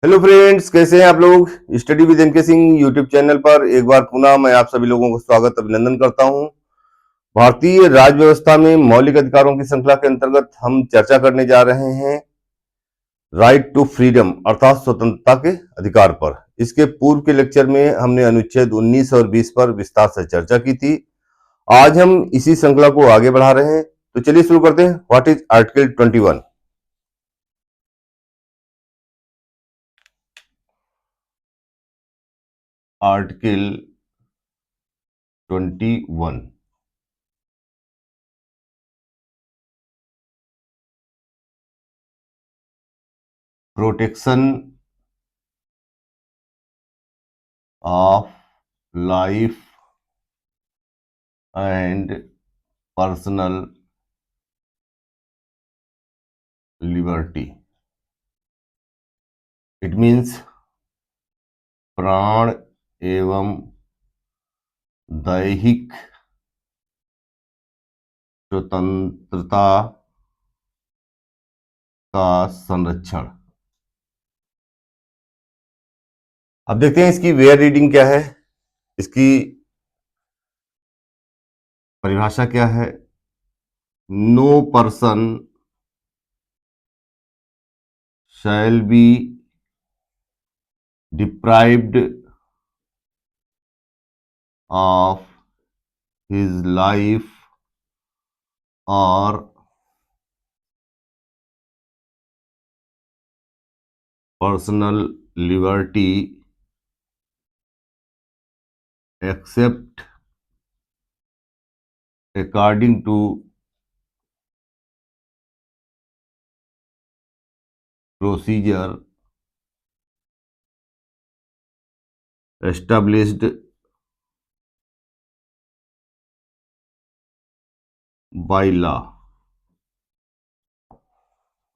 Hello friends, कैसे हैं आप लोग। Study with NK Singh YouTube channel पर एक बार पुनः मैं आप सभी लोगों को स्वागत अभिनंदन करता हूं। भारतीय राज्य व्यवस्था में मौलिक अधिकारों की श्रृंखला के अंतर्गत हम चर्चा करने जा रहे हैं राइट टू फ्रीडम अर्थात स्वतंत्रता के अधिकार पर। इसके पूर्व के लेक्चर में हमने अनुच्छेद 19 और 20 पर विस्तार से चर्चा की थी। आज हम इसी श्रृंखला को आगे बढ़ा रहे हैं, तो चलिए शुरू करते हैं। What is article 21? Article 21 protection of life and personal liberty. It means प्राण एवं दैहिक स्वतंत्रता का संरक्षण। अब देखते हैं इसकी वेयर रीडिंग क्या है, इसकी परिभाषा क्या है। No person shall be deprived of his life और personal liberty except according to procedure established by law।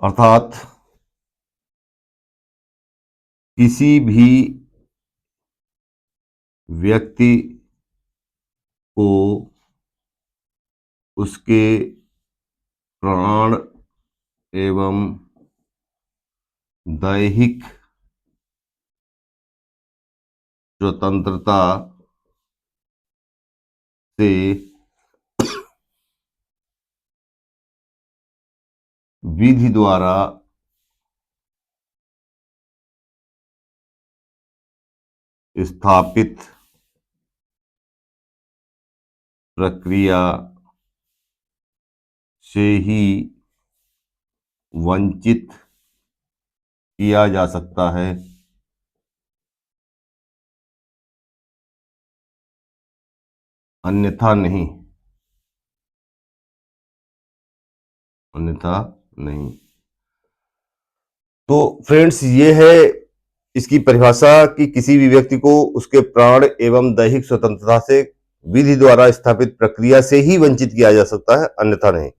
अर्थात किसी भी व्यक्ति को उसके प्राण एवं दैहिक स्वतंत्रता से विधि द्वारा स्थापित प्रक्रिया से ही वंचित किया जा सकता है, अन्यथा नहीं। अन्यथा नहीं। तो फ्रेंड्स, ये है इसकी परिभाषा कि किसी भी व्यक्ति को उसके प्राण एवं दैहिक स्वतंत्रता से विधि द्वारा स्थापित प्रक्रिया से ही वंचित किया जा सकता है, अन्यथा नहीं।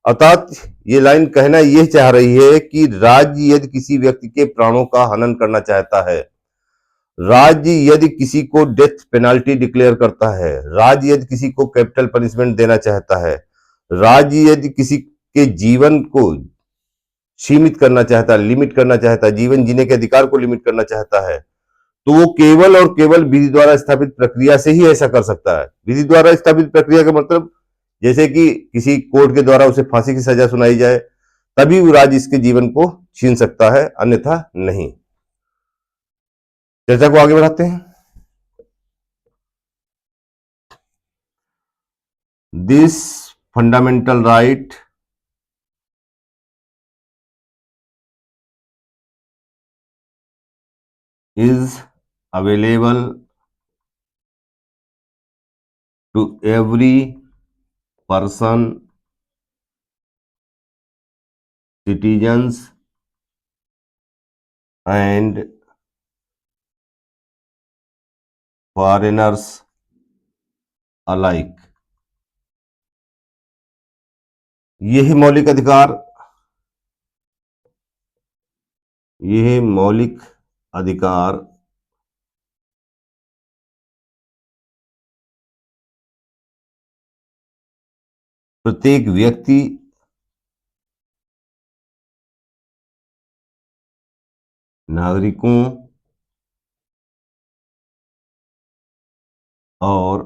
अर्थात ये लाइन कहना यह चाह रही है कि राज्य यदि किसी व्यक्ति के प्राणों का हनन करना चाहता है, राज्य यदि किसी को डेथ पेनाल्टी डिक्लेयर करता है, राज्य यदि किसी को कैपिटल पनिशमेंट देना चाहता है, राज्य यदि किसी के जीवन को सीमित करना चाहता है, लिमिट करना चाहता है, जीवन जीने के अधिकार को लिमिट करना चाहता है, तो वो केवल और केवल विधि द्वारा स्थापित प्रक्रिया से ही ऐसा कर सकता है। विधि द्वारा स्थापित प्रक्रिया का मतलब जैसे कि किसी कोर्ट के द्वारा उसे फांसी की सजा सुनाई जाए, तभी वो राज्य इसके जीवन को छीन सकता है, अन्यथा नहीं। चर्चा को आगे बढ़ाते हैं। This fundamental right is available to every person, citizens and foreigners alike। यही मौलिक अधिकार, यह मौलिक अधिकार प्रत्येक व्यक्ति नागरिकों और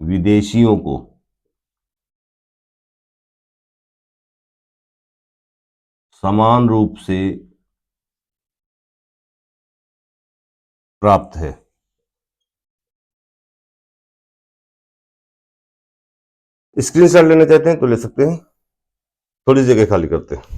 विदेशियों को समान रूप से प्राप्त है। स्क्रीनशॉट लेना चाहते हैं तो ले सकते हैं, थोड़ी जगह खाली करते हैं।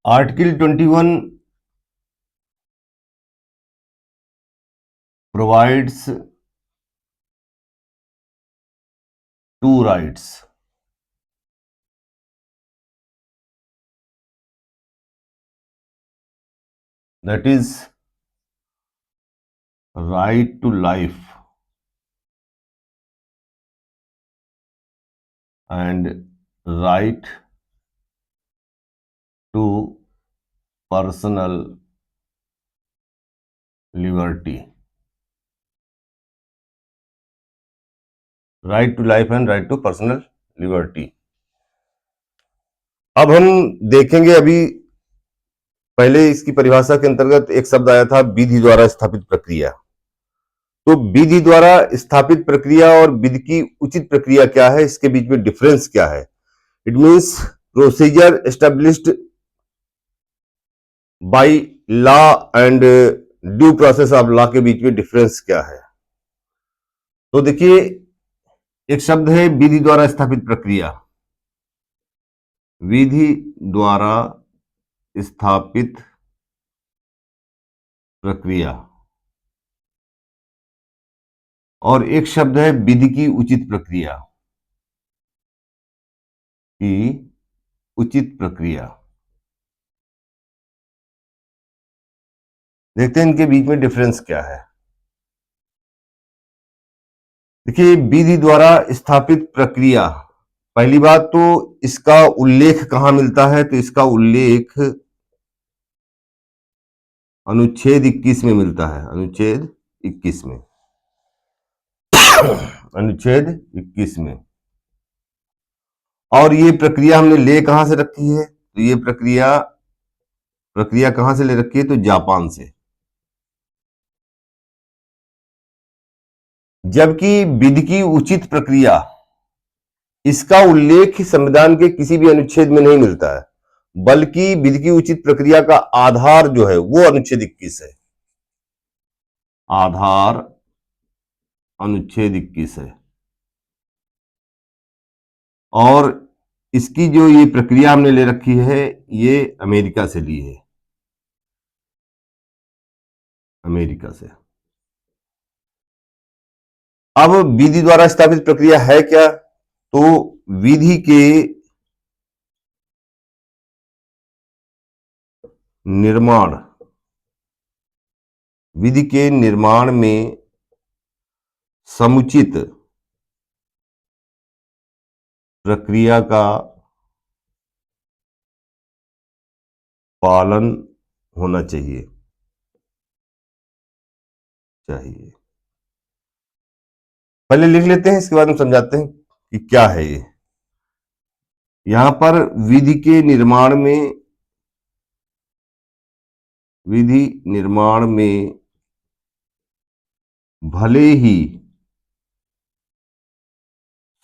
Article 21 provides two rights. That is right to life and right to personal liberty. Right to life and right to personal liberty. अब हम देखेंगे, अभी पहले इसकी परिभाषा के अंतर्गत एक शब्द आया था विधि द्वारा स्थापित प्रक्रिया। तो विधि द्वारा स्थापित प्रक्रिया और विधि की उचित प्रक्रिया क्या है, इसके बीच में डिफरेंस क्या है? It means procedure established by law and due process of law के बीच में डिफरेंस क्या है? तो देखिए, एक शब्द है विधि द्वारा स्थापित प्रक्रिया। विधि द्वारा स्थापित प्रक्रिया, और एक शब्द है विधि की उचित प्रक्रिया। की उचित प्रक्रिया, देखते हैं इनके बीच में डिफरेंस क्या है। देखिए, विधि द्वारा स्थापित प्रक्रिया, पहली बात तो इसका उल्लेख कहां मिलता है? तो इसका उल्लेख अनुच्छेद 21 में मिलता है। अनुच्छेद 21 में अनुच्छेद 21 में। और ये प्रक्रिया हमने ले कहां से रखी है? तो ये प्रक्रिया कहां से ले रखी है? तो जापान से। जबकि विधि की उचित प्रक्रिया, इसका उल्लेख संविधान के किसी भी अनुच्छेद में नहीं मिलता है, बल्कि विधि की उचित प्रक्रिया का आधार जो है वो अनुच्छेद 21 है। आधार अनुच्छेद 21 है। और इसकी जो ये प्रक्रिया हमने ले रखी है, ये अमेरिका से ली है। अमेरिका से। अब विधि द्वारा स्थापित प्रक्रिया है क्या? तो विधि के निर्माण, विधि के निर्माण में समुचित प्रक्रिया का पालन होना चाहिए। पहले लिख लेते हैं, इसके बाद हम समझाते हैं कि क्या है ये। यहां पर विधि के निर्माण में, विधि निर्माण में भले ही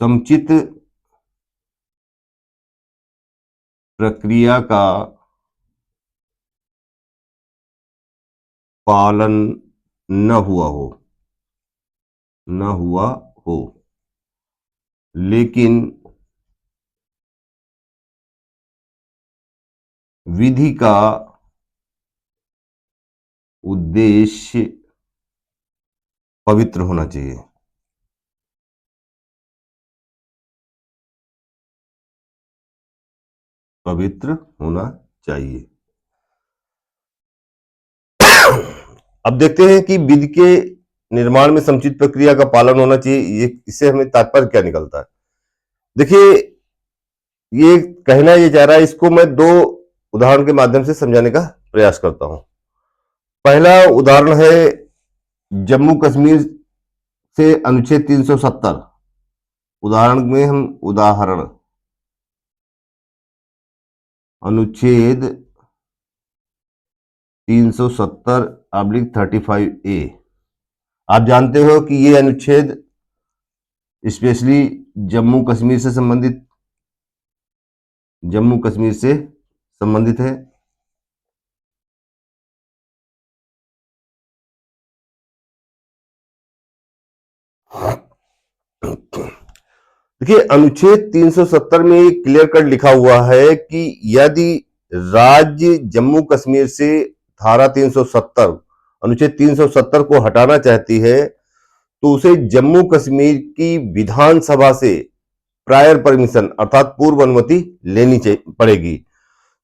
समुचित प्रक्रिया का पालन न हुआ हो, लेकिन विधि का उद्देश्य पवित्र होना चाहिए। पवित्र होना चाहिए। अब देखते हैं कि विधि के निर्माण में समुचित प्रक्रिया का पालन होना चाहिए, ये इससे हमें तात्पर्य क्या निकलता है। देखिए, ये कहना ये चाह रहा है, इसको मैं दो उदाहरण के माध्यम से समझाने का प्रयास करता हूं। पहला उदाहरण है जम्मू कश्मीर से अनुच्छेद 370। उदाहरण अनुच्छेद 370/35A। आप जानते हो कि ये अनुच्छेद स्पेशली जम्मू कश्मीर से संबंधित है। देखिए, अनुच्छेद 370 में क्लियर कट लिखा हुआ है कि यदि राज्य जम्मू कश्मीर से धारा 370 अनुच्छेद 370 को हटाना चाहती है तो उसे जम्मू कश्मीर की विधानसभा से प्रायर परमिशन अर्थात पूर्व अनुमति लेनी पड़ेगी।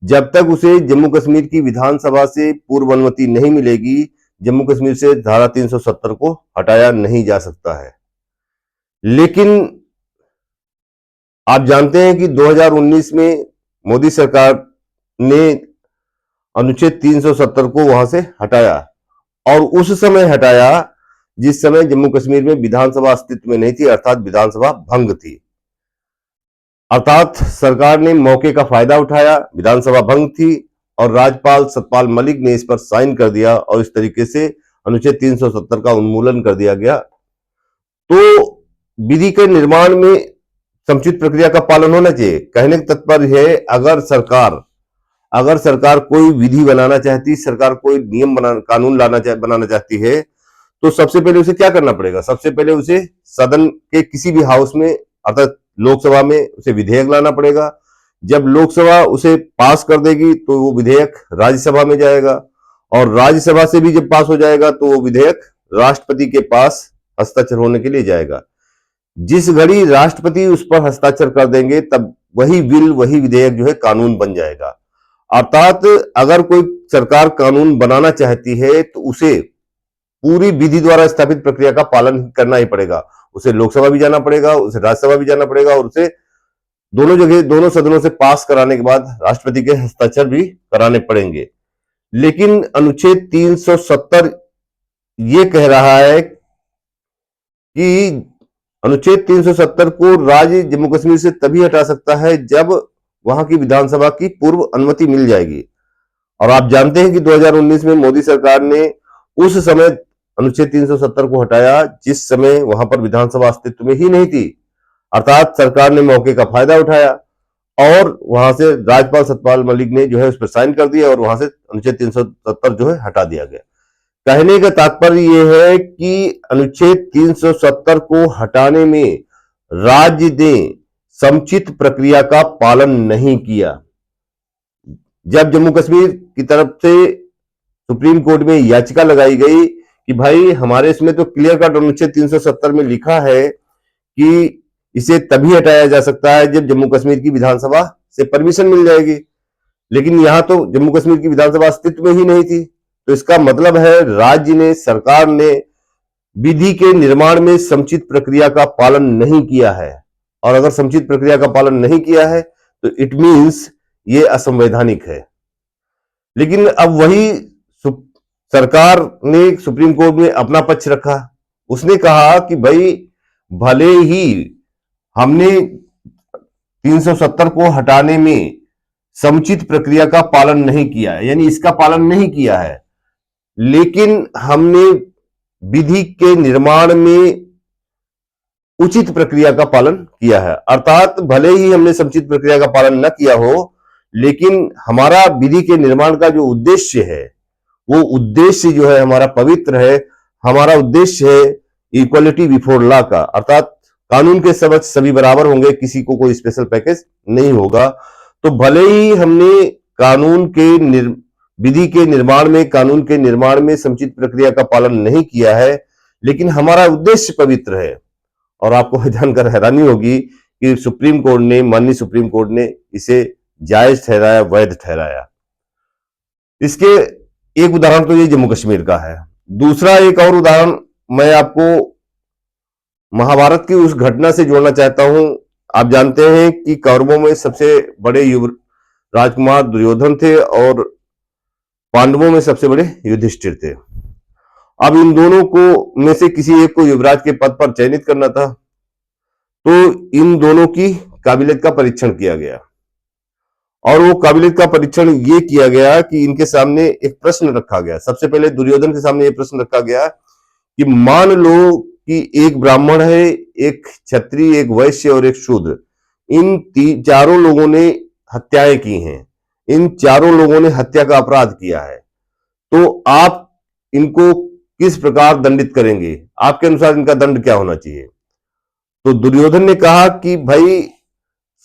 जब तक उसे जम्मू कश्मीर की विधानसभा से पूर्व अनुमति नहीं मिलेगी, जम्मू कश्मीर से धारा 370 को हटाया नहीं जा सकता है। लेकिन आप जानते हैं कि 2019 में मोदी सरकार ने अनुच्छेद 370 को वहां से हटाया, और उस समय हटाया जिस समय जम्मू कश्मीर में विधानसभा अस्तित्व में नहीं थी, अर्थात विधानसभा भंग थी। अर्थात सरकार ने मौके का फायदा उठाया, विधानसभा भंग थी और राज्यपाल सत्यपाल मलिक ने इस पर साइन कर दिया और इस तरीके से अनुच्छेद 370 का उन्मूलन कर दिया गया। तो विधि के निर्माण में समुचित प्रक्रिया का पालन होना चाहिए। कहने का तात्पर्य है, अगर सरकार कोई विधि बनाना चाहती, सरकार कोई नियम कानून बनाना चाहती है, तो सबसे पहले उसे क्या करना पड़ेगा? सबसे पहले उसे सदन के किसी भी हाउस में अर्थात लोकसभा में उसे विधेयक लाना पड़ेगा। जब लोकसभा उसे पास कर देगी तो वो विधेयक राज्यसभा में जाएगा, और राज्यसभा से भी जब पास हो जाएगा तो वो विधेयक राष्ट्रपति के पास हस्ताक्षर होने के लिए जाएगा। जिस घड़ी राष्ट्रपति उस पर हस्ताक्षर कर देंगे तब वही विधेयक जो है कानून बन जाएगा। अर्थात अगर कोई सरकार कानून बनाना चाहती है तो उसे पूरी विधि द्वारा स्थापित प्रक्रिया का पालन करना ही पड़ेगा। उसे लोकसभा भी जाना पड़ेगा, उसे राज्यसभा भी जाना पड़ेगा, और उसे दोनों सदनों से पास कराने के बाद राष्ट्रपति के हस्ताक्षर भी कराने पड़ेंगे। लेकिन अनुच्छेद 370 ये कह रहा है कि अनुच्छेद 370 को राज्य जम्मू कश्मीर से तभी हटा सकता है जब वहां की विधानसभा की पूर्व अनुमति मिल जाएगी। और आप जानते हैं कि 2019 में मोदी सरकार ने उस समय अनुच्छेद 370 को हटाया जिस समय वहां पर विधानसभा अस्तित्व में ही नहीं थी। अर्थात सरकार ने मौके का फायदा उठाया और वहां से राज्यपाल सत्यपाल मलिक ने जो है उस पर साइन कर दिया और वहां से अनुच्छेद 370 जो है हटा दिया गया। कहने का तात्पर्य यह है कि अनुच्छेद 370 को हटाने में राज्य ने समुचित प्रक्रिया का पालन नहीं किया। जब जम्मू कश्मीर की तरफ से सुप्रीम कोर्ट में याचिका लगाई गई कि भाई हमारे इसमें तो क्लियर कट अनुच्छेद 370 में लिखा है कि इसे तभी हटाया जा सकता है जब जम्मू कश्मीर की विधानसभा से परमिशन मिल जाएगी, लेकिन यहां तो जम्मू कश्मीर की विधानसभा अस्तित्व में ही नहीं थी। तो इसका मतलब है राज्य ने, सरकार ने विधि के निर्माण में समुचित प्रक्रिया का पालन नहीं किया है, और अगर समुचित प्रक्रिया का पालन नहीं किया है तो इट मीन्स ये असंवैधानिक है। लेकिन अब वही सरकार ने सुप्रीम कोर्ट में अपना पक्ष रखा। उसने कहा कि भाई भले ही हमने 370 को हटाने में समुचित प्रक्रिया का पालन नहीं किया है, यानी इसका पालन नहीं किया है, लेकिन हमने विधि के निर्माण में उचित प्रक्रिया का पालन किया है। अर्थात भले ही हमने समुचित प्रक्रिया का पालन न किया हो, लेकिन हमारा विधि के निर्माण का जो उद्देश्य है वो उद्देश्य जो है हमारा पवित्र है। हमारा उद्देश्य है इक्वलिटी बिफोर लॉ का, अर्थात कानून के समक्ष सभी बराबर होंगे, किसी को कोई स्पेशल पैकेज नहीं होगा। तो भले ही हमने विधि के निर्माण में, कानून के निर्माण में समुचित प्रक्रिया का पालन नहीं किया है, लेकिन हमारा उद्देश्य पवित्र है। और आपको जानकर हैरानी होगी कि माननीय सुप्रीम कोर्ट ने इसे जायज ठहराया, वैध ठहराया। इसके एक उदाहरण तो ये जम्मू कश्मीर का है। दूसरा एक और उदाहरण मैं आपको महाभारत की उस घटना से जोड़ना चाहता हूं। आप जानते हैं कि कौरवों में सबसे बड़े युव राजकुमार दुर्योधन थे और पांडवों में सबसे बड़े युधिष्ठिर थे। अब इन दोनों को में से किसी एक को युवराज के पद पर चयनित करना था, तो इन दोनों की काबिलियत का परीक्षण किया गया। और वो काबिलियत का परीक्षण ये किया गया कि इनके सामने एक प्रश्न रखा गया। सबसे पहले दुर्योधन के सामने ये प्रश्न रखा गया कि मान लो कि एक ब्राह्मण है, एक क्षत्रिय, एक वैश्य और एक शूद्र, इन चारों लोगों ने हत्याएं की हैं, इन चारों लोगों ने हत्या का अपराध किया है, तो आप इनको किस प्रकार दंडित करेंगे? आपके अनुसार इनका दंड क्या होना चाहिए? तो दुर्योधन ने कहा कि भाई,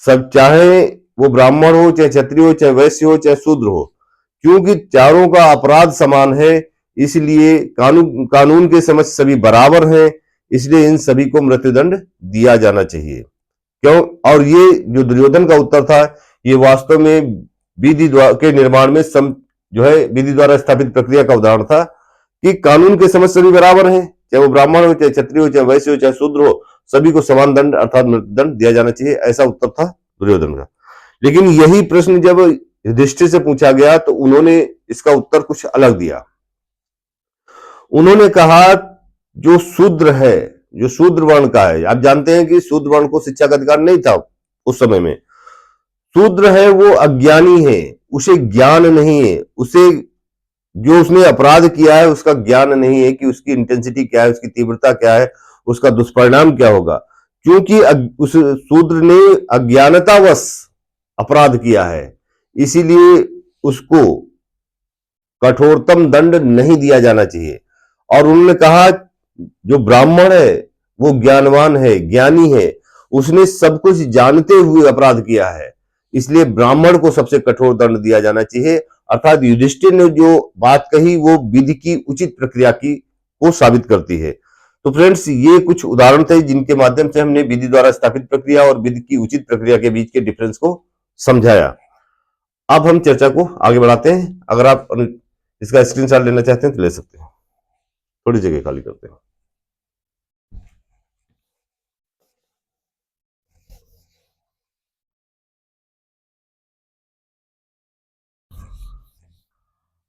सब चाहे वो ब्राह्मण हो, चाहे क्षत्रिय हो, चाहे वैश्य हो, चाहे शूद्र हो, क्योंकि चारों का अपराध समान है, इसलिए कानून कानून के समक्ष सभी बराबर हैं, इसलिए इन सभी को मृत्युदंड दिया जाना चाहिए। क्यों? और ये जो दुर्योधन का उत्तर था, ये वास्तव में विधि के निर्माण में जो है विधि द्वारा स्थापित प्रक्रिया का उदाहरण था कि कानून के समक्ष सभी बराबर हैं, चाहे वो ब्राह्मण हो, चाहे क्षत्रिय हो, चाहे वैश्य हो, चाहे शूद्र हो, सभी को समान दंड अर्थात मृत्युदंड दिया जाना चाहिए। ऐसा उत्तर था दुर्योधन का। लेकिन यही प्रश्न जब युधिष्ठिर से पूछा गया तो उन्होंने इसका उत्तर कुछ अलग दिया। उन्होंने कहा, जो शूद्र है, जो शूद्र वर्ण का है, आप जानते हैं कि शूद्र वर्ण को शिक्षा का अधिकार नहीं था उस समय में। शूद्र है वो अज्ञानी है, उसे ज्ञान नहीं है, उसे जो उसने अपराध किया है उसका ज्ञान नहीं है कि उसकी इंटेंसिटी क्या है, उसकी तीव्रता क्या है, उसका दुष्परिणाम क्या होगा। क्योंकि उस शूद्र ने अज्ञानतावश अपराध किया है, इसीलिए उसको कठोरतम दंड नहीं दिया जाना चाहिए। और उन्होंने कहा, जो ब्राह्मण है वो ज्ञानवान है, ज्ञानी है, उसने सब कुछ जानते हुए अपराध किया है, इसलिए ब्राह्मण को सबसे कठोर दंड दिया जाना चाहिए। अर्थात युधिष्ठिर ने जो बात कही वो विधि की उचित प्रक्रिया की को साबित करती है। तो फ्रेंड्स, ये कुछ उदाहरण थे जिनके माध्यम से हमने विधि द्वारा स्थापित प्रक्रिया और विधि की उचित प्रक्रिया के बीच के डिफरेंस को समझाया। अब हम चर्चा को आगे बढ़ाते हैं। अगर आप इसका स्क्रीनशॉट लेना चाहते हैं तो ले सकते हैं। थोड़ी जगह खाली करते हैं।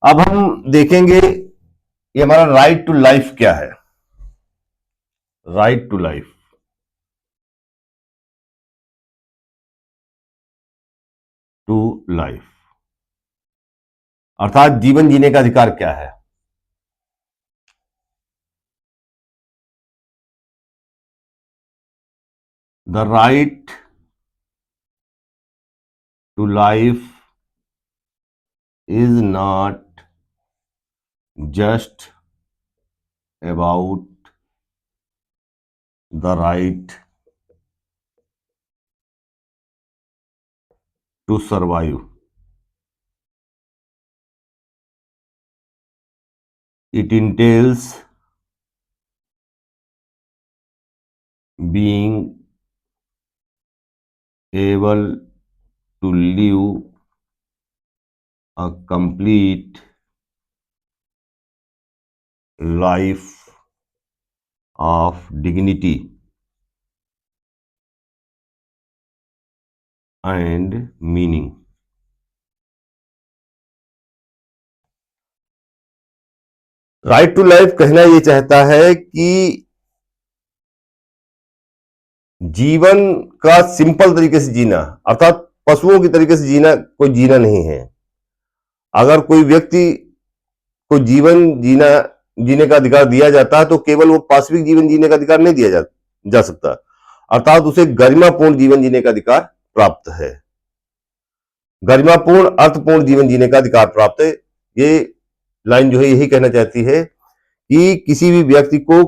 अब हम देखेंगे ये हमारा राइट टू लाइफ क्या है। Right to life, to life अर्थात जीवन जीने का अधिकार क्या है? The right to life is not just about the right to survive. It entails being able to live a complete life of dignity and meaning. Right to life कहना यह चाहता है कि जीवन का सिंपल तरीके से जीना, अर्थात पशुओं की तरीके से जीना कोई जीना नहीं है। अगर कोई व्यक्ति को जीवन जीने का अधिकार दिया जाता है तो केवल वो पाशविक जीवन जीने का अधिकार नहीं दिया जा सकता, अर्थात उसे गरिमापूर्ण जीवन जीने का अधिकार प्राप्त है। गरिमापूर्ण अर्थपूर्ण जीवन जीने का अधिकार प्राप्त है। ये लाइन जो है यही कहना चाहती है कि किसी भी व्यक्ति को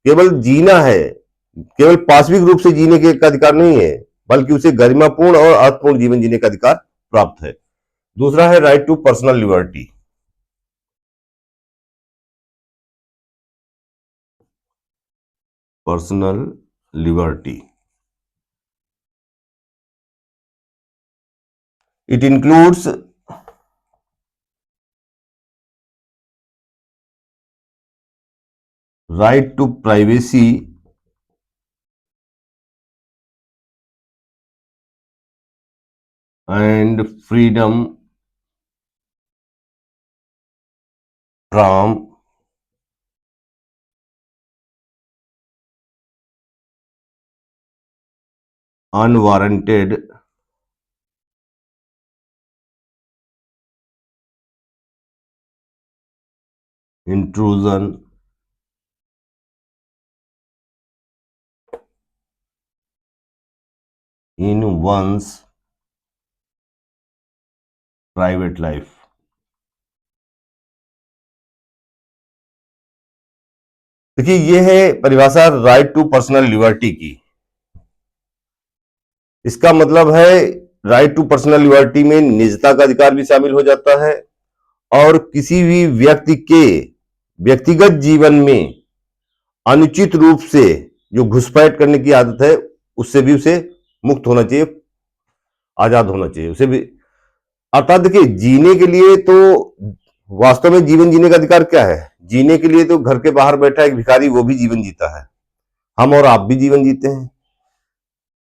केवल जीना है, केवल पाशविक रूप से जीने का अधिकार नहीं है, बल्कि उसे गरिमापूर्ण और अर्थपूर्ण जीवन जीने का अधिकार प्राप्त है। दूसरा है right to personal liberty. Personal liberty, it includes right to privacy and freedom from unwarranted intrusion in one's private life। देखिए, ये है परिभाषा राइट टू पर्सनल लिबर्टी की। इसका मतलब है राइट टू पर्सनल लिबर्टी में निजता का अधिकार भी शामिल हो जाता है और किसी भी व्यक्ति के व्यक्तिगत जीवन में अनुचित रूप से जो घुसपैठ करने की आदत है उससे भी उसे मुक्त होना चाहिए, आजाद होना चाहिए उसे भी। अर्थात देखिए, जीने के लिए तो वास्तव में जीवन जीने का अधिकार क्या है? जीने के लिए तो घर के बाहर बैठा एक भिखारी वो भी जीवन जीता है, हम और आप भी जीवन जीते हैं।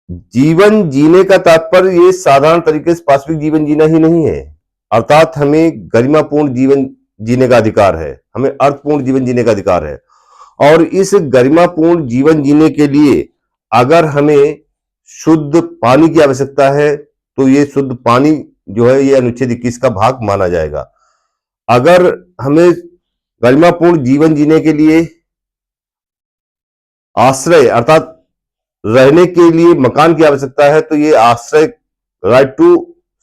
जीवन जीने का तात्पर्य ये साधारण तरीके से पाशविक जीवन जीना ही नहीं है, अर्थात हमें गरिमापूर्ण जीवन जीने का अधिकार है, हमें अर्थपूर्ण जीवन जीने का अधिकार है। और इस गरिमापूर्ण जीवन जीने के लिए अगर हमें शुद्ध पानी की आवश्यकता है तो ये शुद्ध पानी जो है ये अनुच्छेद 21 का भाग माना जाएगा। अगर हमें गरिमापूर्ण जीवन जीने के लिए आश्रय अर्थात रहने के लिए मकान की आवश्यकता है तो ये आश्रय राइट टू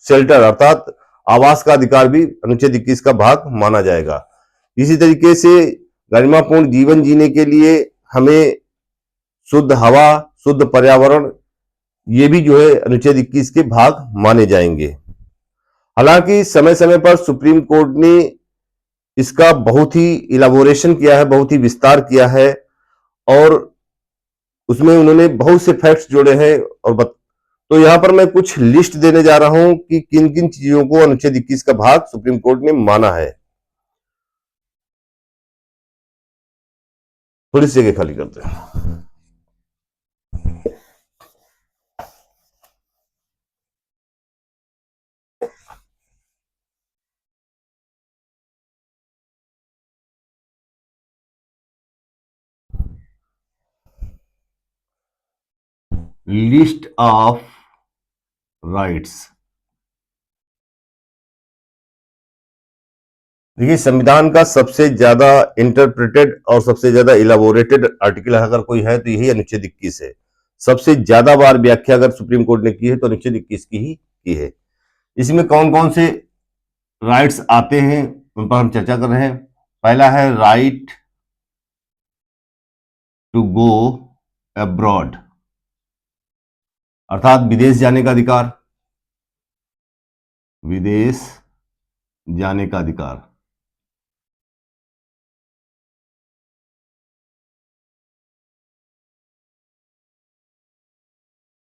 शेल्टर अर्थात आवास का अधिकार भी अनुच्छेद 21 का भाग माना जाएगा। इसी तरीके से गरिमापूर्ण जीवन जीने के लिए हमें शुद्ध हवा, शुद्ध पर्यावरण ये भी जो है अनुच्छेद 21 के भाग माने जाएंगे। हालांकि समय समय पर सुप्रीम कोर्ट ने इसका बहुत ही इलाबोरेशन किया है, बहुत ही विस्तार किया है और उसमें उन्होंने बहुत से फैक्ट्स जोड़े हैं तो यहां पर मैं कुछ लिस्ट देने जा रहा हूं कि किन किन चीजों को अनुच्छेद 21 का भाग सुप्रीम कोर्ट ने माना है। थोड़ी सी जगह खाली करते हैं। List of rights. देखिए, संविधान का सबसे ज्यादा इंटरप्रेटेड और सबसे ज्यादा इलाबोरेटेड आर्टिकल अगर कोई है तो यही अनुच्छेद 21 है। सबसे ज्यादा बार व्याख्या अगर सुप्रीम कोर्ट ने की है तो अनुच्छेद 21 की ही की है। इसमें कौन कौन से राइट्स आते हैं उन पर हम चर्चा कर रहे हैं। पहला है राइट टू गो अब्रॉड अर्थात विदेश जाने का अधिकार, विदेश जाने का अधिकार।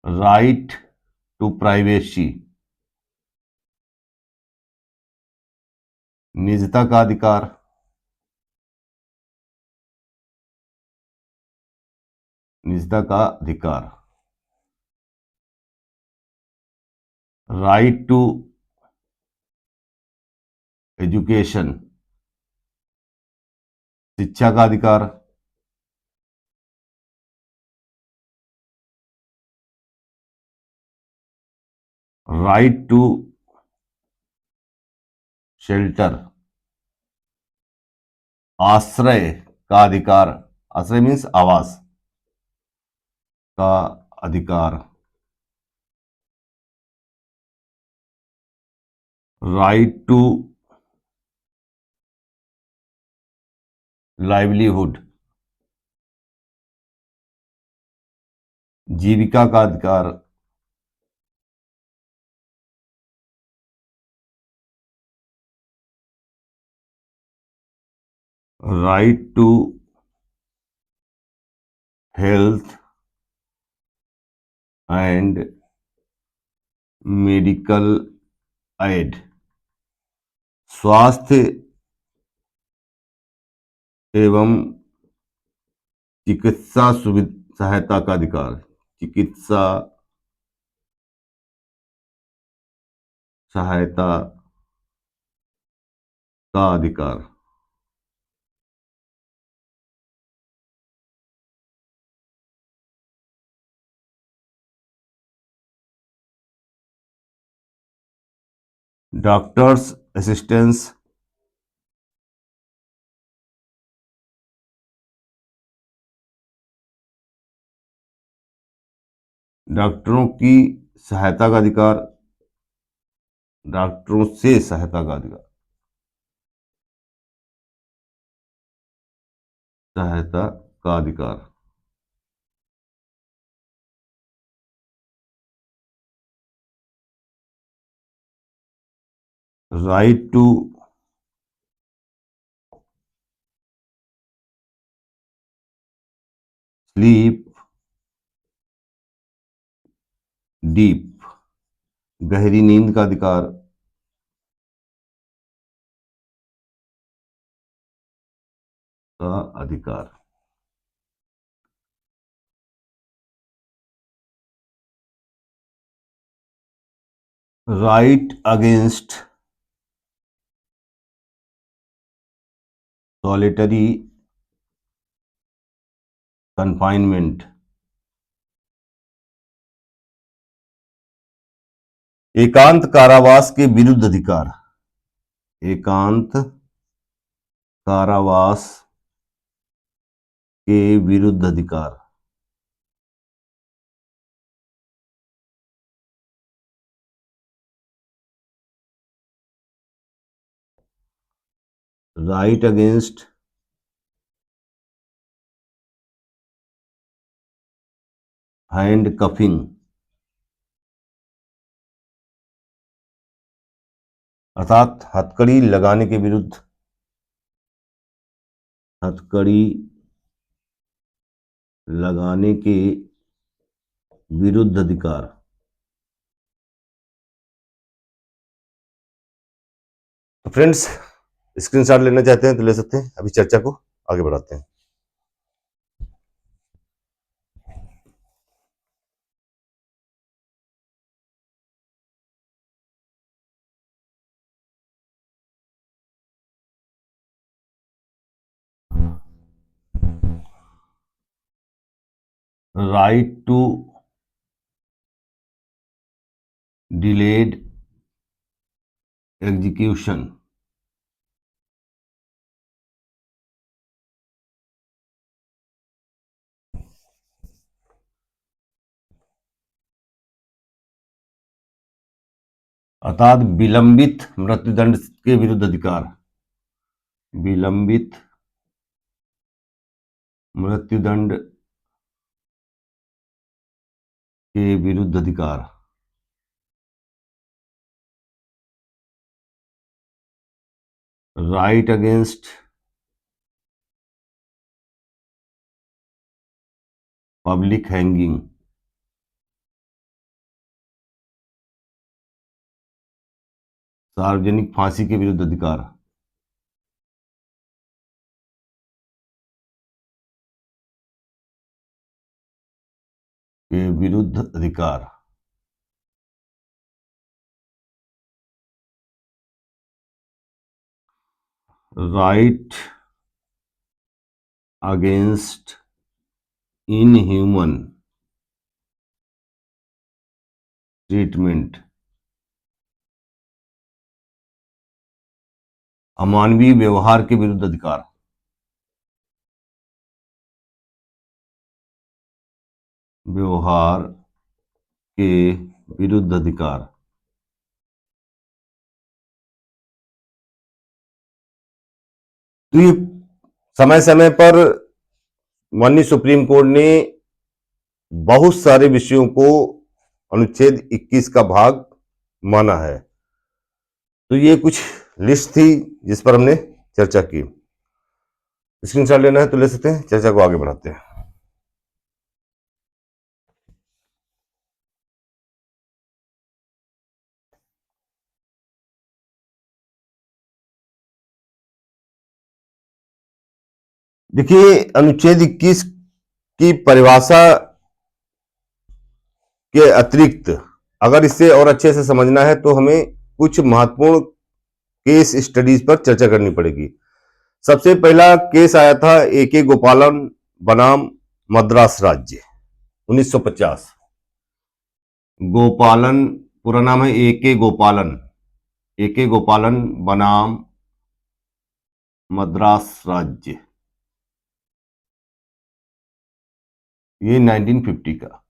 राइट टू प्राइवेसी निजता का अधिकार, निजता का अधिकार। राइट टू एजुकेशन शिक्षा का अधिकार। राइट टू शेल्टर आश्रय का अधिकार, आश्रय मीन्स आवास का अधिकार। राइट टू लाइवलीहुड जीविका का अधिकार। Right to health and medical aid स्वास्थ्य एवं चिकित्सा सहायता का अधिकार, चिकित्सा सहायता का अधिकार। डॉक्टर्स असिस्टेंस, डॉक्टरों की सहायता का अधिकार, डॉक्टरों से सहायता का अधिकार, सहायता का अधिकार। राइट टू स्लीप डीप, गहरी नींद का अधिकार, का अधिकार। राइट अगेंस्ट सॉलिटरी कन्फाइनमेंट, एकांत कारावास के विरुद्ध अधिकार, एकांत कारावास के विरुद्ध अधिकार। राइट अगेंस्ट हैंड कफिंग, अर्थात हथकड़ी लगाने के विरुद्ध, हथकड़ी लगाने के विरुद्ध अधिकार। तो फ्रेंड्स, स्क्रीनशॉट लेना चाहते हैं तो ले सकते हैं। अभी चर्चा को आगे बढ़ाते हैं। राइट टू डिलेड एग्जीक्यूशन, अर्थात विलंबित मृत्युदंड के विरुद्ध अधिकार, विलंबित मृत्युदंड के विरुद्ध अधिकार। राइट अगेंस्ट पब्लिक हैंगिंग, सार्वजनिक फांसी के विरुद्ध अधिकार, के विरुद्ध अधिकार। राइट अगेंस्ट इनह्यूमन ट्रीटमेंट, अमानवीय व्यवहार के विरुद्ध अधिकार। व्यवहार के विरुद्ध अधिकार। तो ये समय समय पर माननीय सुप्रीम कोर्ट ने बहुत सारे विषयों को अनुच्छेद 21 का भाग माना है। तो ये कुछ लिस्ट थी जिस पर हमने चर्चा की। स्क्रीनशॉट लेना है तो ले सकते हैं। चर्चा को आगे बढ़ाते हैं। देखिए, अनुच्छेद 21 की परिभाषा के अतिरिक्त अगर इससे और अच्छे से समझना है तो हमें कुछ महत्वपूर्ण केस स्टडीज पर चर्चा करनी पड़ेगी। सबसे पहला केस आया था ए.के. गोपालन बनाम मद्रास राज्य 1950। गोपालन पूरा नाम है ए.के. गोपालन, ए.के. गोपालन बनाम मद्रास राज्य, ये 1950 का।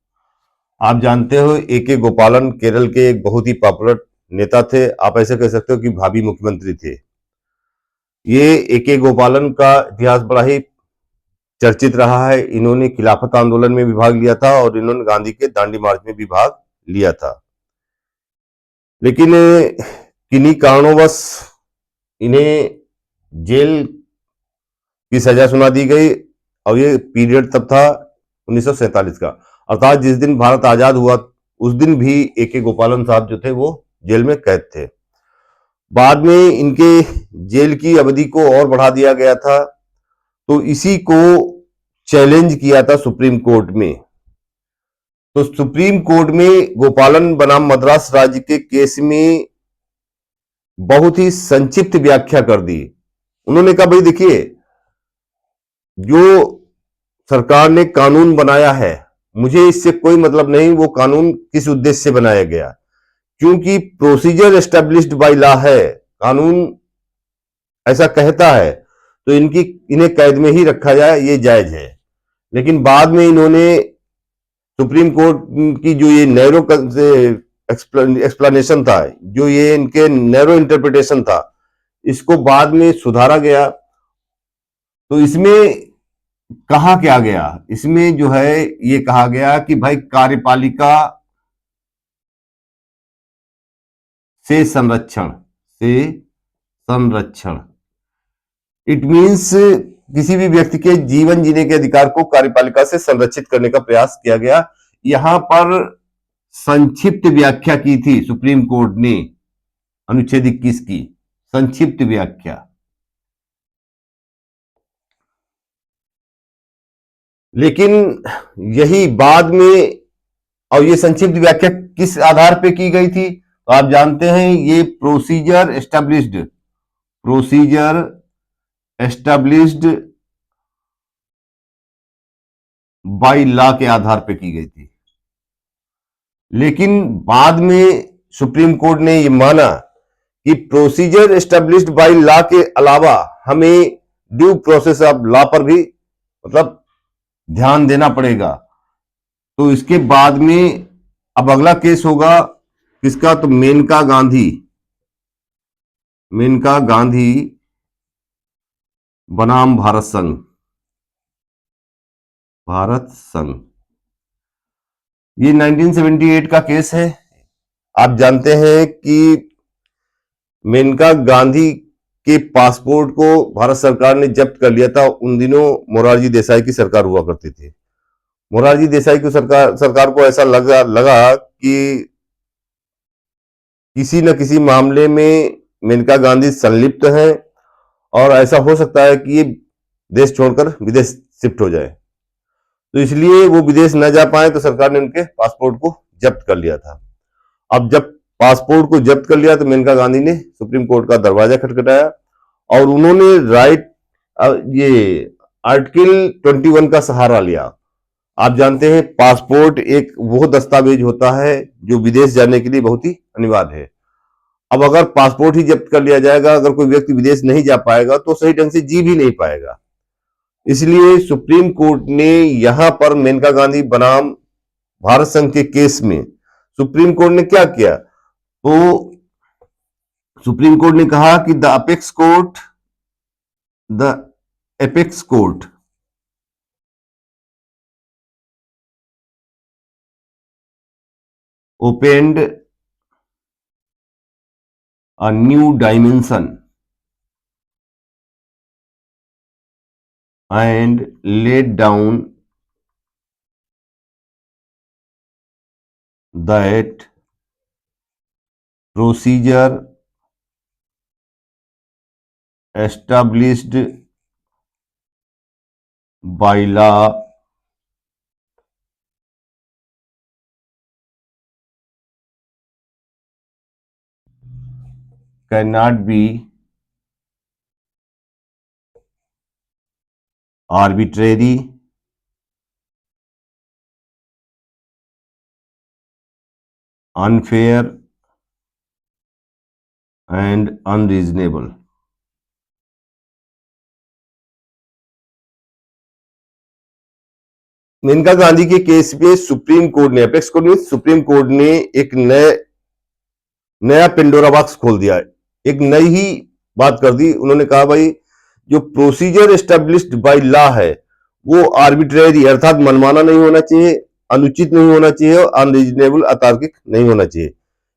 आप जानते हो ए.के. गोपालन केरल के एक बहुत ही पॉपुलर नेता थे, आप ऐसे कह सकते हो कि भावी मुख्यमंत्री थे। ये ए.के. गोपालन का इतिहास बड़ा ही चर्चित रहा है। इन्होंने खिलाफत आंदोलन में भी भाग लिया था और इन्होंने गांधी के दांडी मार्च में भी भाग लिया था, लेकिन किन्हीं कारणोंवश इन्हें जेल की सजा सुना दी गई और ये पीरियड तब था 1947 का, अर्थात जिस दिन भारत आजाद हुआ उस दिन भी ए.के. गोपालन साहब जो थे वो जेल में कैद थे। बाद में इनके जेल की अवधि को और बढ़ा दिया गया था, तो इसी को चैलेंज किया था सुप्रीम कोर्ट में। तो सुप्रीम कोर्ट में गोपालन बनाम मद्रास राज्य के केस में बहुत ही संक्षिप्त व्याख्या कर दी। उन्होंने कहा भाई देखिए, जो सरकार ने कानून बनाया है मुझे इससे कोई मतलब नहीं वो कानून किस उद्देश्य से बनाया गया, क्योंकि प्रोसीजर एस्टेब्लिश्ड बाय लॉ है, कानून ऐसा कहता है, तो इन्हें कैद में ही रखा जाए ये जायज है। लेकिन बाद में इन्होंने सुप्रीम कोर्ट की जो ये नैरो एक्सप्लेनेशन था, जो ये इनके नैरो इंटरप्रिटेशन था, इसको बाद में सुधारा गया। तो इसमें कहा क्या गया, इसमें जो है ये कहा गया कि भाई कार्यपालिका से संरक्षण, इट मींस किसी भी व्यक्ति के जीवन जीने के अधिकार को कार्यपालिका से संरक्षित करने का प्रयास किया गया। यहां पर संक्षिप्त व्याख्या की थी सुप्रीम कोर्ट ने अनुच्छेद 21 की संक्षिप्त व्याख्या। लेकिन यही बाद में, और ये संक्षिप्त व्याख्या किस आधार पे की गई थी तो आप जानते हैं, ये प्रोसीजर एस्टैब्लिश्ड बाय लॉ के आधार पे की गई थी। लेकिन बाद में सुप्रीम कोर्ट ने यह माना कि प्रोसीजर एस्टैब्लिश्ड बाय लॉ के अलावा हमें ड्यू प्रोसेस ऑफ लॉ पर भी मतलब ध्यान देना पड़ेगा। तो इसके बाद में अब अगला केस होगा किसका, तो मेनका गांधी बनाम भारत संघ, ये 1978 का केस है। आप जानते हैं कि मेनका गांधी के पासपोर्ट को भारत सरकार ने जब्त कर लिया था। उन दिनों मोरारजी देसाई की सरकार हुआ करती थी। मोरारजी देसाई की सरकार को ऐसा लगा कि किसी न किसी मामले में मेनका गांधी संलिप्त हैं और ऐसा हो सकता है कि ये देश छोड़कर विदेश शिफ्ट हो जाए, तो इसलिए वो विदेश न जा पाए, तो सरकार ने उनके पासपोर्ट को जब्त कर लिया था। अब जब पासपोर्ट को जब्त कर लिया तो मेनका गांधी ने सुप्रीम कोर्ट का दरवाजा खटखटाया और उन्होंने ये आर्टिकल 21 का सहारा लिया। आप जानते हैं पासपोर्ट एक वो दस्तावेज होता है जो विदेश जाने के लिए बहुत ही अनिवार्य है। अब अगर पासपोर्ट ही जब्त कर लिया जाएगा, अगर कोई व्यक्ति विदेश नहीं जा पाएगा तो सही ढंग से जी भी नहीं पाएगा। इसलिए सुप्रीम कोर्ट ने यहां पर मेनका गांधी बनाम भारत संघ के केस में सुप्रीम कोर्ट ने क्या किया, तो सुप्रीम कोर्ट ने कहा कि the apex court opened a new dimension and laid down that procedure established by law cannot be arbitrary unfair and unreasonable। Menaka Gandhi के केस पे सुप्रीम कोर्ट ने, अपेक्स कोर्ट में सुप्रीम कोर्ट ने एक नया पेंडोरा बॉक्स खोल दिया है, एक नई ही बात कर दी। उन्होंने कहा भाई जो प्रोसीजर एस्टेब्लिश्ड बाय लॉ है वो आर्बिट्रेरी अर्थात मनमाना नहीं होना चाहिए, अनुचित नहीं होना चाहिए और अनरीजनेबल अतार्किक नहीं होना चाहिए।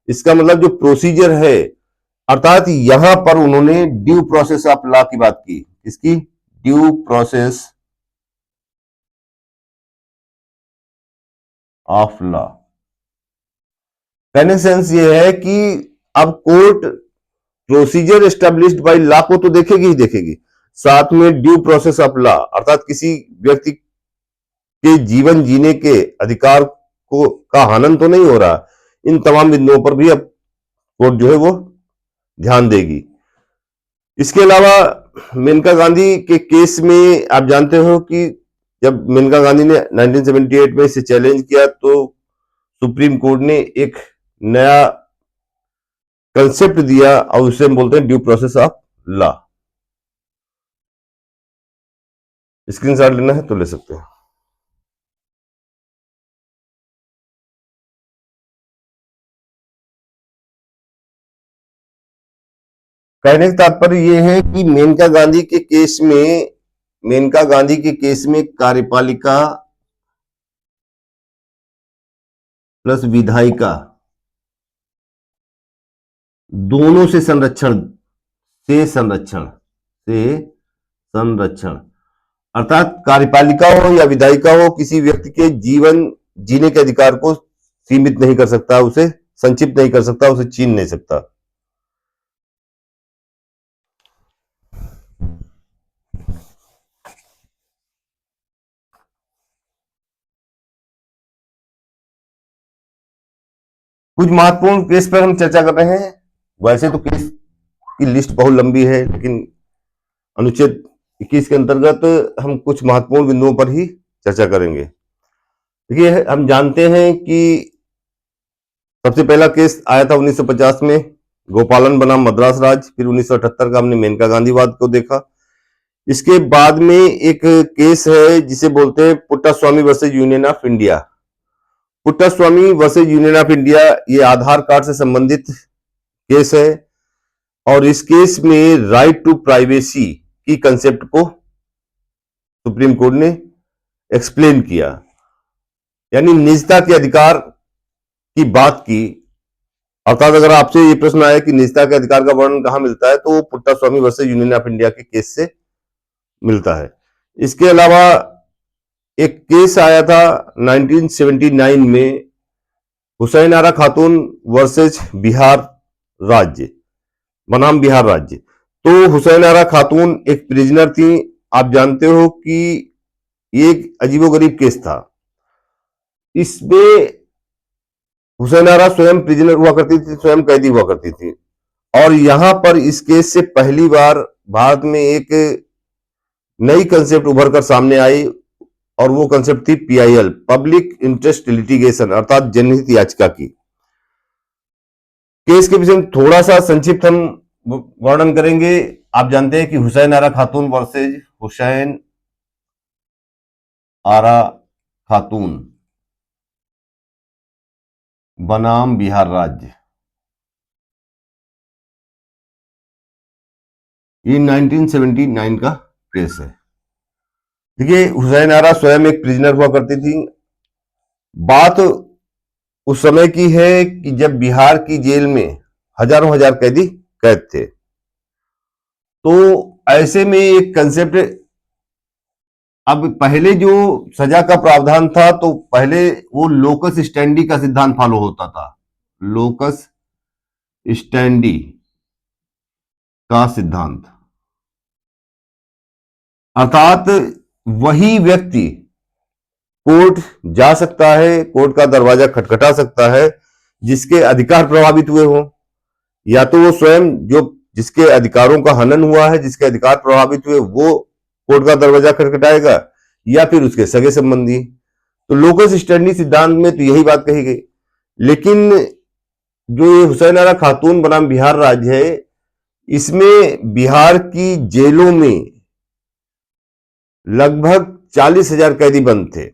इसका मतलब जो प्रोसीजर है, अर्थात यहां पर उन्होंने ड्यू प्रोसेस ऑफ लॉ की बात की। इसकी ड्यू प्रोसेस ऑफ लॉ कहने सेंस ये है कि अब court procedure established by law को तो देखेगी ही देखेगी, साथ में ड्यू प्रोसेस ऑफ लॉ अर्थात किसी व्यक्ति के जीवन जीने के अधिकार को का हनन तो नहीं हो रहा, इन तमाम बिंदुओं पर भी अब कोर्ट जो है वो ध्यान देगी। इसके अलावा मेनका गांधी के केस में आप जानते हो कि जब मेनका गांधी ने 1978 में इसे चैलेंज किया तो सुप्रीम कोर्ट ने एक नया कंसेप्ट दिया और उसे हम बोलते हैं due process of law. Screenshot लेना है तो ले सकते हैं। कहने का तात्पर्य यह है कि मेनका गांधी के केस में कार्यपालिका प्लस विधायिका दोनों से संरक्षण अर्थात कार्यपालिका हो या विधायिका हो किसी व्यक्ति के जीवन जीने के अधिकार को सीमित नहीं कर सकता, उसे संक्षिप्त नहीं कर सकता, उसे छीन नहीं सकता। कुछ महत्वपूर्ण केस पर हम चर्चा कर रहे हैं। वैसे तो केस की लिस्ट बहुत लंबी है, लेकिन अनुच्छेद 21 के अंतर्गत हम कुछ महत्वपूर्ण बिंदुओं पर ही चर्चा करेंगे। देखिए, हम जानते हैं कि सबसे पहला केस आया था 1950 में, गोपालन बनाम मद्रास राज्य। फिर 1978 का हमने मेनका गांधीवाद को देखा। इसके बाद में एक केस है जिसे बोलते हैं Puttaswamy versus union of India. Puttaswamy versus union of India ये आधार कार्ड से संबंधित केस है और इस केस में राइट टू प्राइवेसी की कंसेप्ट को सुप्रीम कोर्ट ने एक्सप्लेन किया, यानी निजता के अधिकार की बात की। अर्थात अगर आपसे ये प्रश्न आया कि निजता के अधिकार का वर्णन कहां मिलता है, तो वो Puttaswamy versus union of India के केस से मिलता है। इसके अलावा एक केस आया था 1979 में, हुसैन आरा खातून वर्सेज बिहार राज्य बनाम बिहार राज्य। तो हुसैन आरा खातून एक प्रिजनर थी। आप जानते हो कि ये एक अजीबोगरीब केस था। इसमें हुसैन आरा स्वयं प्रिजनर हुआ करती थी, स्वयं कैदी हुआ करती थी। और यहां पर इस केस से पहली बार भारत में एक नई कंसेप्ट उभर कर सामने आई और वो कंसेप्ट थी PIL, पब्लिक इंटरेस्ट लिटिगेशन, अर्थात जनहित याचिका की। केस के विषय में थोड़ा सा संक्षिप्त हम वर्णन करेंगे। आप जानते हैं कि हुसैन आरा खातून वर्सेज हुसैन आरा खातून बनाम बिहार राज्य, ये 1979 का केस है। देखिए, हुसैन आरा स्वयं एक प्रिजनर हुआ करती थी। बात उस समय की है कि जब बिहार की जेल में हजारों हजार कैदी कैद थे। तो ऐसे में एक कंसेप्ट, अब पहले जो सजा का प्रावधान था तो पहले वो लोकस स्टैंडी का सिद्धांत फॉलो होता था। लोकस स्टैंडी का सिद्धांत अर्थात वही व्यक्ति कोर्ट जा सकता है, कोर्ट का दरवाजा खटखटा सकता है जिसके अधिकार प्रभावित हुए हो, या तो वो स्वयं जो जिसके अधिकारों का हनन हुआ है, जिसके अधिकार प्रभावित हुए, वो कोर्ट का दरवाजा खटखटाएगा, या फिर उसके सगे संबंधी। तो लोकस स्टैंडी सिद्धांत में तो यही बात कही गई। लेकिन जो ये हुसैन आरा खातून बनाम बिहार राज्य है, इसमें बिहार की जेलों में लगभग 40,000 कैदी बंद थे।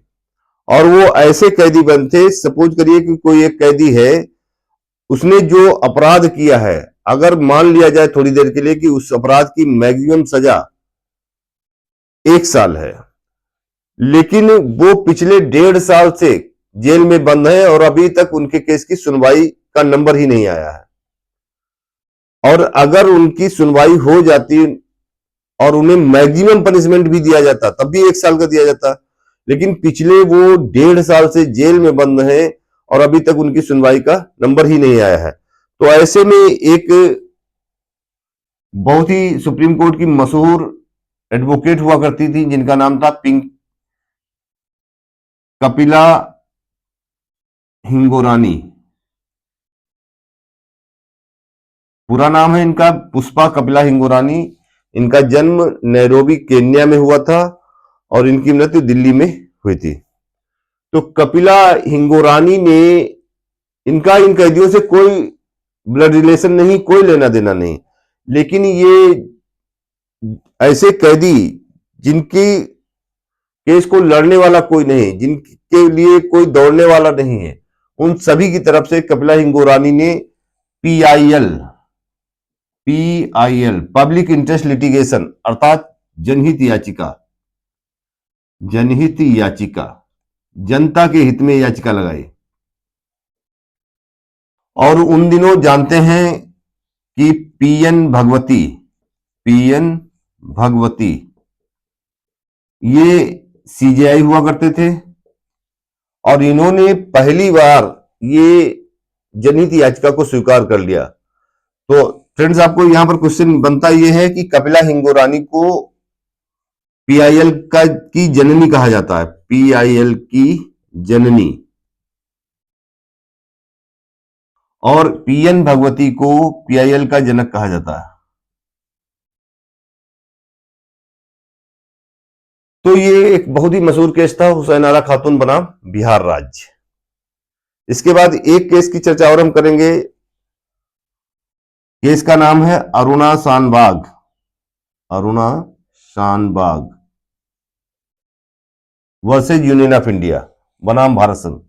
और वो ऐसे कैदी बंद थे, सपोज करिए कि कोई एक कैदी है, उसने जो अपराध किया है, अगर मान लिया जाए थोड़ी देर के लिए कि उस अपराध की मैक्सिमम सजा 1 साल है, लेकिन वो पिछले 1.5 साल से जेल में बंद है और अभी तक उनके केस की सुनवाई का नंबर ही नहीं आया है। और अगर उनकी सुनवाई हो जाती और उन्हें मैक्सिमम पनिशमेंट भी दिया जाता, तब भी 1 साल का दिया जाता। लेकिन पिछले वो 1.5 साल से जेल में बंद है और अभी तक उनकी सुनवाई का नंबर ही नहीं आया है। तो ऐसे में एक बहुत ही सुप्रीम कोर्ट की मशहूर एडवोकेट हुआ करती थी, जिनका नाम था कपिला हिंगोरानी। पूरा नाम है इनका पुष्पा कपिला हिंगोरानी। इनका जन्म नैरोबी केन्या में हुआ था और इनकी मृत्यु दिल्ली में हुई थी। तो कपिला हिंगोरानी ने, इनका इन कैदियों से कोई ब्लड रिलेशन नहीं, कोई लेना देना नहीं, लेकिन ये ऐसे कैदी जिनकी केस को लड़ने वाला कोई नहीं, जिनके लिए कोई दौड़ने वाला नहीं है, उन सभी की तरफ से कपिला हिंगोरानी ने PIL PIL public interest litigation अर्थात जनहित याचिका, जनता के हित में याचिका लगाई। और उन दिनों जानते हैं कि पीएन भगवती ये सीजेआई हुआ करते थे और इन्होंने पहली बार ये जनहित याचिका को स्वीकार कर लिया। तो फ्रेंड्स, आपको यहां पर क्वेश्चन बनता यह है कि कपिला हिंगोरानी को पीआईएल की जननी कहा जाता है, पीआईएल की जननी, और पीएन भगवती को पीआईएल का जनक कहा जाता है। तो ये एक बहुत ही मशहूर केस था, हुसैन आरा खातून बनाम बिहार राज्य। इसके बाद एक केस की चर्चा और हम करेंगे। केस का नाम है Aruna Shanbaug versus union of India बनाम भारत संघ।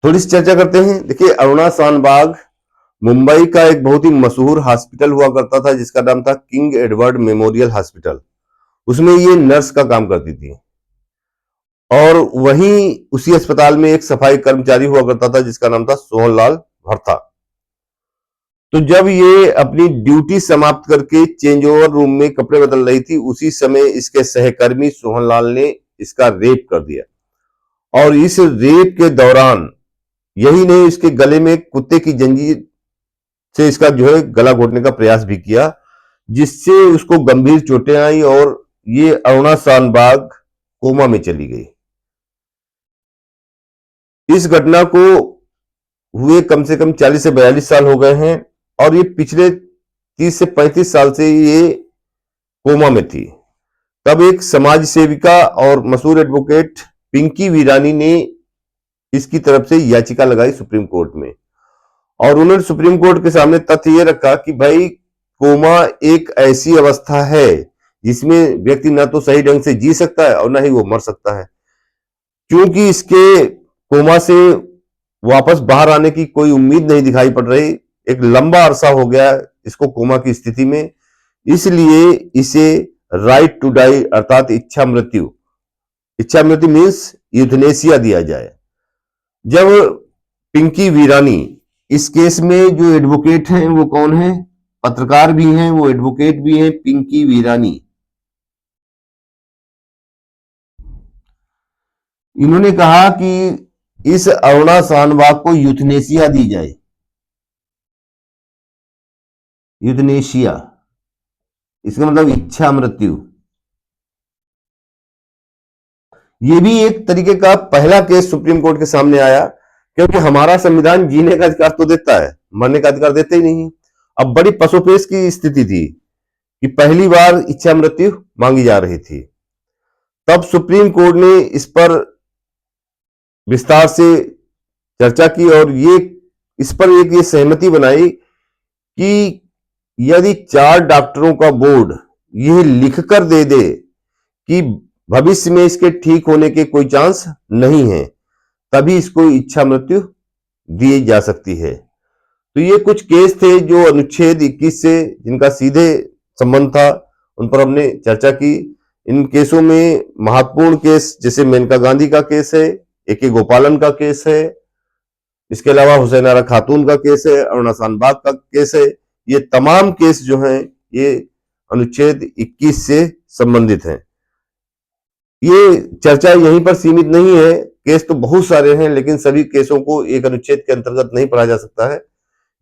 थोड़ी सी चर्चा करते हैं। देखिए, अरुणा शानबाग मुंबई का एक बहुत ही मशहूर हॉस्पिटल हुआ करता था, जिसका नाम था किंग एडवर्ड मेमोरियल हॉस्पिटल। उसमें ये नर्स का काम करती थी और वहीं उसी अस्पताल में एक सफाई कर्मचारी हुआ करता था, जिसका नाम था सोहनलाल भरथा। तो जब ये अपनी ड्यूटी समाप्त करके चेंज ओवर रूम में कपड़े बदल रही थी, उसी समय इसके सहकर्मी सोहनलाल ने इसका रेप कर दिया। और इस रेप के दौरान यही नहीं, इसके गले में कुत्ते की जंजीर से इसका जो है गला घोटने का प्रयास भी किया, जिससे उसको गंभीर चोटें आई और ये अरुणा शानबाग कोमा में चली गई। इस घटना को हुए कम से कम 40 से 42 साल हो गए हैं और ये पिछले 30 से 35 साल से ये कोमा में थी। तब एक समाज सेविका और मशहूर एडवोकेट पिंकी वीरानी ने इसकी तरफ से याचिका लगाई सुप्रीम कोर्ट में और उन्होंने सुप्रीम कोर्ट के सामने तथ्य ये रखा कि भाई, कोमा एक ऐसी अवस्था है जिसमें व्यक्ति ना तो सही ढंग से जी सकता है और ना ही वो मर सकता है। क्योंकि इसके कोमा से वापस बाहर आने की कोई उम्मीद नहीं दिखाई पड़ रही, एक लंबा अरसा हो गया इसको कोमा की स्थिति में, इसलिए इसे राइट टू डाई अर्थात इच्छा मृत्यु मीन्स यूथनेसिया दिया जाए। जब पिंकी वीरानी, इस केस में जो एडवोकेट हैं वो कौन है, पत्रकार भी हैं, वो एडवोकेट भी हैं, पिंकी वीरानी। इन्होंने कहा कि इस अरुणा शानबाग को यूथनेसिया दी जाए। यूथनेशिया इसका मतलब इच्छा मृत्यु। ये भी एक तरीके का पहला केस सुप्रीम कोर्ट के सामने आया, क्योंकि हमारा संविधान जीने का अधिकार तो देता है, मरने का अधिकार देते ही नहीं। अब बड़ी पसोपेश की स्थिति थी कि पहली बार इच्छा मृत्यु मांगी जा रही थी। तब सुप्रीम कोर्ट ने इस पर विस्तार से चर्चा की और इस पर ये सहमति बनाई कि यदि 4 डॉक्टरों का बोर्ड यह लिखकर दे दे कि भविष्य में इसके ठीक होने के कोई चांस नहीं है, तभी इसको इच्छा मृत्यु दी जा सकती है। तो ये कुछ केस थे जो अनुच्छेद 21 से जिनका सीधे संबंध था, उन पर हमने चर्चा की। इन केसों में महत्वपूर्ण केस जैसे मेनका गांधी का केस है, AK गोपालन का केस है, इसके अलावा हुसैन आरा खातून का केस है, अरुणा शानबाग का केस है। ये तमाम केस जो हैं ये अनुच्छेद 21 से संबंधित हैं। ये चर्चा यहीं पर सीमित नहीं है, केस तो बहुत सारे हैं, लेकिन सभी केसों को एक अनुच्छेद के अंतर्गत नहीं पढ़ा जा सकता है।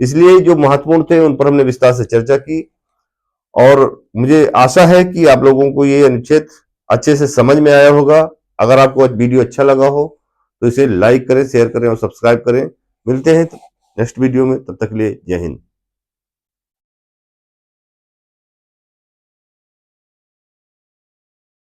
इसलिए जो महत्वपूर्ण थे उन पर हमने विस्तार से चर्चा की और मुझे आशा है कि आप लोगों को ये अनुच्छेद अच्छे से समझ में आया होगा। अगर आपको वीडियो अच्छा लगा हो तो इसे लाइक करें, शेयर करें और सब्सक्राइब करें। मिलते हैं नेक्स्ट वीडियो में, तब तक के लिए जय हिंद।